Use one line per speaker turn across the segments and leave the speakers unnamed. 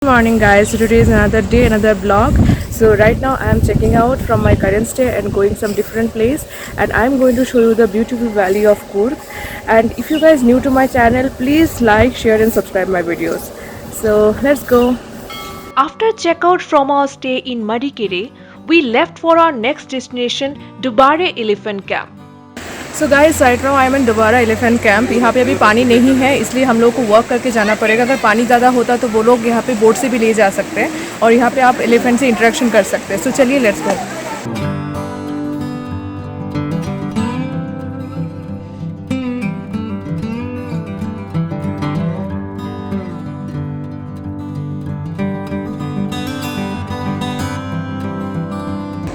Good morning guys. So today is another day, another vlog. So right now I am checking out from my current stay and going some different place, and I am going to show you the beautiful valley of Coorg. And if you guys new to my channel, please like, share and subscribe my videos. So let's go.
After checkout from our stay in Madikere, we left for our next destination, Dubare Elephant Camp.
So guys right now I am in Dubare elephant camp. यहाँ पे अभी पानी नहीं है, इसलिए हम लोग को वॉक करके जाना पड़ेगा। अगर पानी ज़्यादा होता तो वो लोग यहाँ पे बोट से भी ले जा सकते हैं और यहाँ पे आप एलिफेंट से इंटरेक्शन कर सकते हैं। सो चलिए लेट्स गो।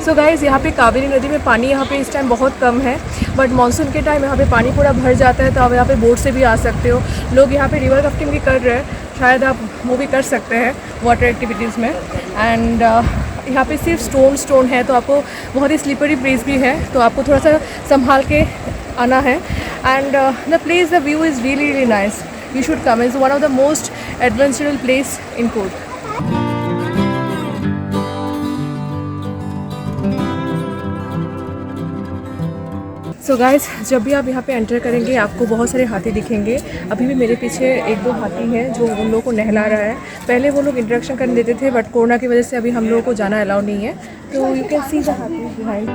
सो गाइज़ यहाँ पे कावेरी नदी में पानी यहाँ पे इस टाइम बहुत कम है, बट मानसून के टाइम यहाँ पे पानी पूरा भर जाता है, तो आप यहाँ पे बोट से भी आ सकते हो। लोग यहाँ पे रिवर राफ्टिंग भी कर रहे हैं, शायद आप वो भी कर सकते हैं वाटर एक्टिविटीज़ में। एंड यहाँ पे सिर्फ स्टोन है, तो आपको बहुत ही स्लिपरी प्लेस भी है, तो आपको थोड़ा सा संभाल के आना है। And the place, the view is really really nice, you should come. Is one of the most adventurous place in Coorg. So guys, जब भी आप यहाँ पे एंटर करेंगे आपको बहुत सारे हाथी दिखेंगे। अभी भी मेरे पीछे एक दो हाथी हैं जो उन लोगों को नहला रहा है। पहले वो लोग इंटरेक्शन करने देते थे, बट कोरोना की वजह से अभी हम लोगों को जाना अलाउ नहीं है। तो यू कैन सी द हाथी behind.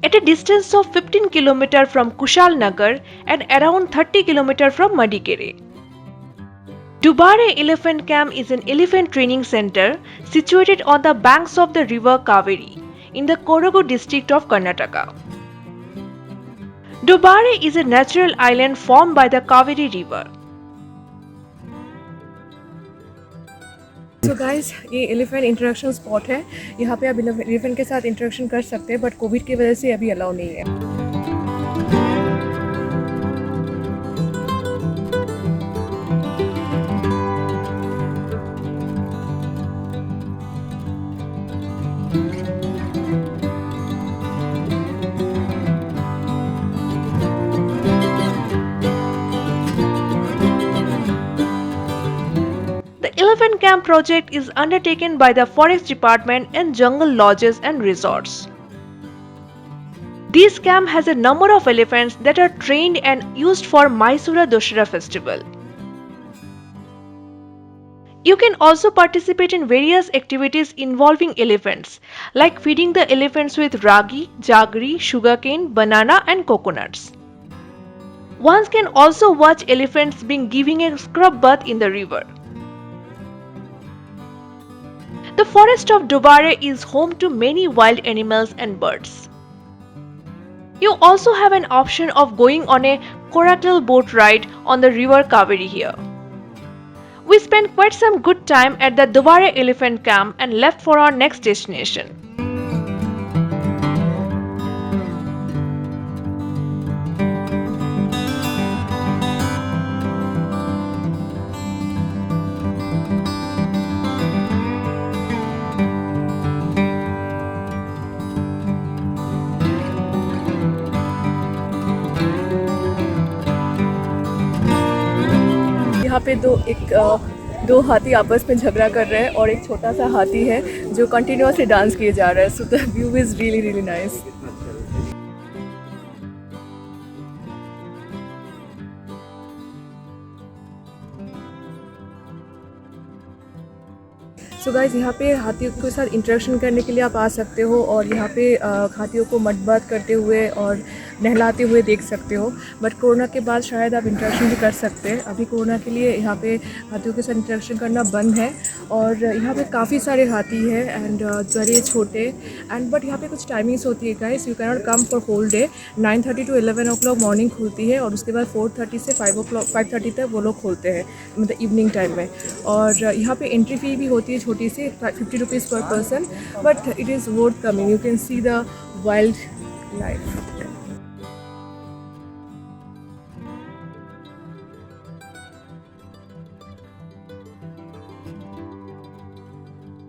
At a distance of 15 km from Kushal Nagar and around 30 km from Madikere. Dubare Elephant Camp is an elephant training center situated on the banks of the river Kaveri in the Kodagu district of Karnataka. Dubare is a natural island formed by the Kaveri river.
So guys, ये elephant interaction spot है। यहाँ पे आप elephant के साथ interaction कर सकते हैं, बट कोविड की वजह से अभी अलाउ नहीं है।
The Elephant Camp project is undertaken by the Forest Department and Jungle Lodges and Resorts. This camp has a number of elephants that are trained and used for Mysura Doshara festival. You can also participate in various activities involving elephants, like feeding the elephants with ragi, jaggery, sugarcane, banana and coconuts. One can also watch elephants being given a scrub bath in the river. The forest of Dubare is home to many wild animals and birds. You also have an option of going on a coracle boat ride on the river Kaveri here. We spent quite some good time at the Dubare Elephant Camp and left for our next destination.
यहाँ पे दो हाथी आपस में झगड़ा कर रहे हैं और एक छोटा सा हाथी है जो कंटिन्यूसली डांस किए जा रहा है। So the view is really really nice. So guys, यहाँ पे हाथियों के साथ इंटरेक्शन करने के लिए आप आ सकते हो और यहाँ पे हाथियों को मड बात करते हुए और नहलाते हुए देख सकते हो। बट कोरोना के बाद शायद आप इंटरेक्शन भी कर सकते हैं। अभी कोरोना के लिए यहाँ पे हाथियों के साथ इंटरेक्शन करना बंद है। और यहाँ पे काफ़ी सारे हाथी हैं एंड बड़े छोटे एंड बट यहाँ पे कुछ टाइमिंग्स होती है guys. You can not come for whole day. 9:30 to 11 o'clock morning खुलती है और उसके बाद 4:30 से 5:30 तक वो लोग खोलते हैं, मतलब इवनिंग टाइम में। और यहाँ पे एंट्री फ़ी भी होती है छोटी सी, 50 रुपीज़ पर person, but it is worth coming. You can see the wild life.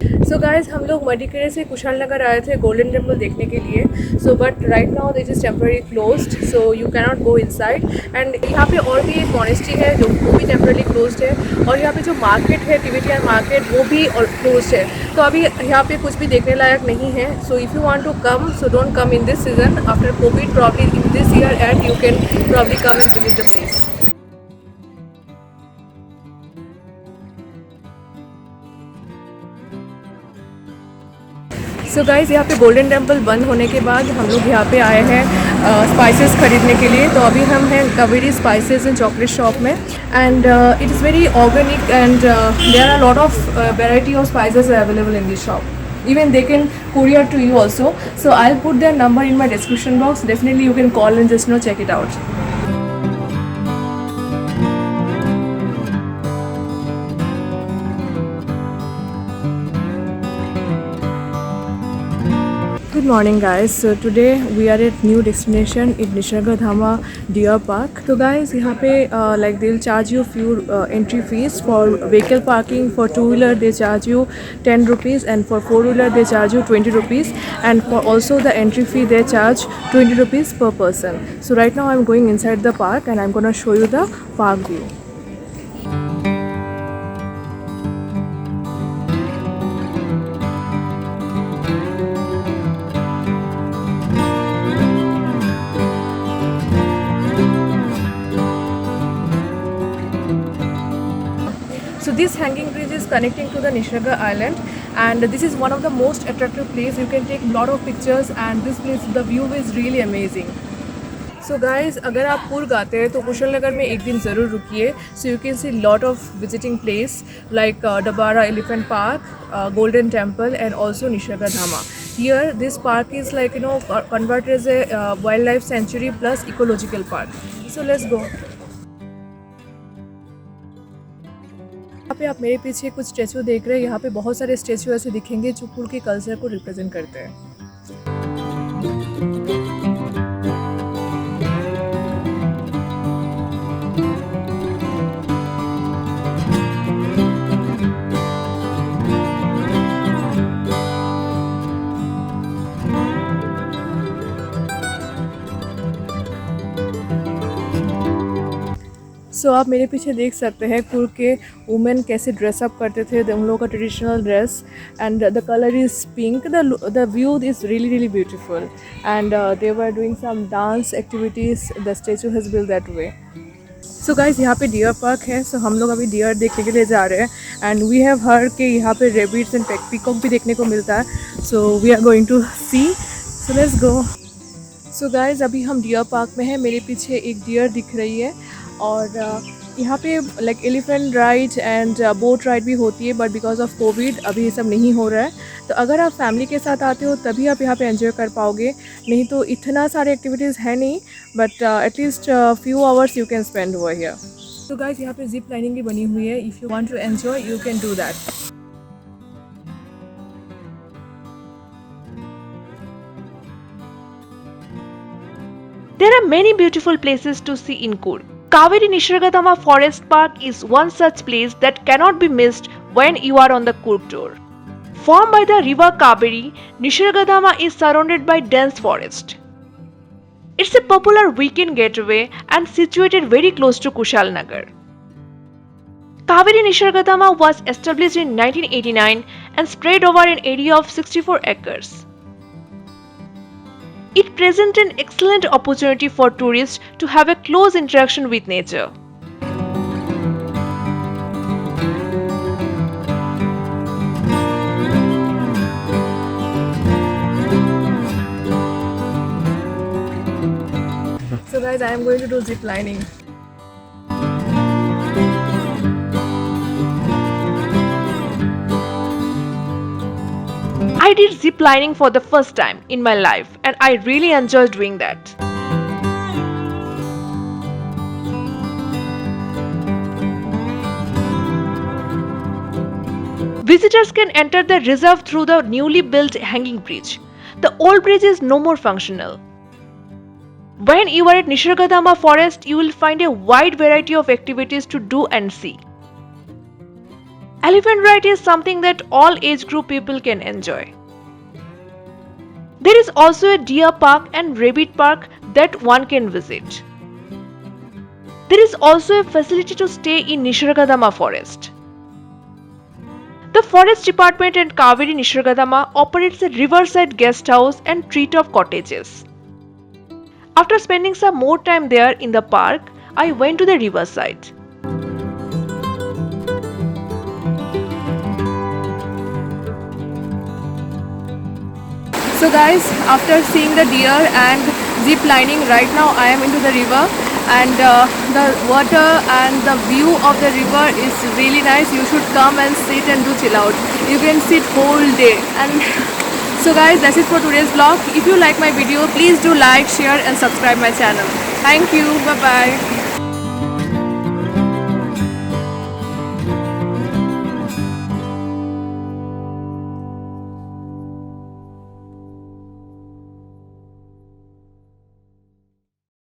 So guys हम लोग मडिकेरी से कुशाल नगर आए थे गोल्डन टेम्पल देखने के लिए. So but right now this is temporary closed, so you can not go inside. And यहाँ पे और भी एक मॉनेस्ट्री है जो वो भी टेम्पररी क्लोज्ड है. और यहाँ पे जो मार्केट है तिबेटियन मार्केट वो भी क्लोज्ड है. तो अभी यहाँ पे कुछ भी देखने लायक नहीं है. So if you want to come, so don't come in this season. After Covid probably in this year and you can probably come and visit the place. So guys यहाँ पे गोल्डन टेम्पल बंद होने के बाद हम लोग यहाँ पे आए हैं स्पाइसेस ख़रीदने के लिए. तो अभी हम हैं Kaveri spices and chocolate shop में. And it is very organic and there are lot of variety of spices available in this shop. Even they can courier to you also. So I'll put their number in my description box. Definitely you can call and just check it out. Good morning guys. So today we are at new destination in Nisargadhama Deer Park. So guys यहाँ पे like they'll charge you few entry fees. For vehicle parking for 2-wheeler they charge you 10 rupees, and for 4-wheeler they charge you 20 rupees, and for also the entry fee they charge 20 rupees per person. So right now I'm going inside the park and I'm gonna show you the park view. So this hanging bridge is connecting to the Nisarga Island, and this is one of the most attractive place. You can take a lot of pictures, and this place the view is really amazing. So guys, अगर आप कुर्ग आते हैं तो कुशल नगर में एक दिन ज़रूर रुकिए. So you can see lot of visiting place like Dabara Elephant Park, Golden Temple, and also Nisargadhama. Here this park is like converted as a wildlife sanctuary plus ecological park. So let's go. यहाँ पे आप मेरे पीछे कुछ statue देख रहे हैं. यहाँ पे बहुत सारे स्टैचू ऐसे दिखेंगे जो कुर्ग के कल्चर को रिप्रेजेंट करते हैं. सो आप मेरे पीछे देख सकते हैं कुर्ग के वुमेन कैसे ड्रेसअप करते थे. उन लोगों का traditional dress, and the colour is pink. The view is really really beautiful, and they were doing some dance activities. The statue has build that way. So guys यहाँ पे डियर पार्क है. सो हम लोग अभी डियर देखने के लिए जा रहे हैं, एंड वी हैव हर्ड कि यहाँ पे रेबिट्स एंड पीकॉक भी देखने को मिलता है. So we are going to see. So let's go. So guys अभी हम डियर पार्क में हैं. मेरे पीछे एक डियर दिख रही है, और यहाँ पे like elephant ride and boat ride भी होती है, बट बिकॉज ऑफ कोविड अभी ये सब नहीं हो रहा है. तो अगर आप फैमिली के साथ आते हो तभी आप यहाँ पे एंजॉय कर पाओगे, नहीं तो इतना सारे एक्टिविटीज़ है नहीं. But at least few hours you can spend over here. तो गाइस यहाँ पे जिप लाइनिंग भी बनी हुई है. If you want to enjoy you can do that.
There are many beautiful places to see in Coorg. Kaveri Nisargadhama Forest Park is one such place that cannot be missed when you are on the Coorg tour. Formed by the river Kaveri, Nisargadhama is surrounded by dense forest. It's a popular weekend getaway and situated very close to Kushal Nagar. Kaveri Nisargadhama was established in 1989 and spread over an area of 64 acres. It presents an excellent opportunity for tourists to have a close interaction with nature.
So guys, I am going to do zip lining.
I did zip lining for the first time in my life and I really enjoyed doing that. Visitors can enter the reserve through the newly built hanging bridge. The old bridge is no more functional. When you are at Nisargadhama forest, you will find a wide variety of activities to do and see. Elephant ride is something that all age group people can enjoy. There is also a deer park and rabbit park that one can visit. There is also a facility to stay in Nisargadama forest. The Forest Department and Kaveri Nisargadama operates a riverside guest house and treetop cottages. After spending some more time there in the park, I went to the riverside.
So guys, after seeing the deer and zip lining, right now I am into the river, and the water and the view of the river is really nice. You should come and sit and do chill out. You can sit whole day. And so guys, that's it for today's vlog. If you like my video, please do like, share and subscribe my channel. Thank you. Bye bye.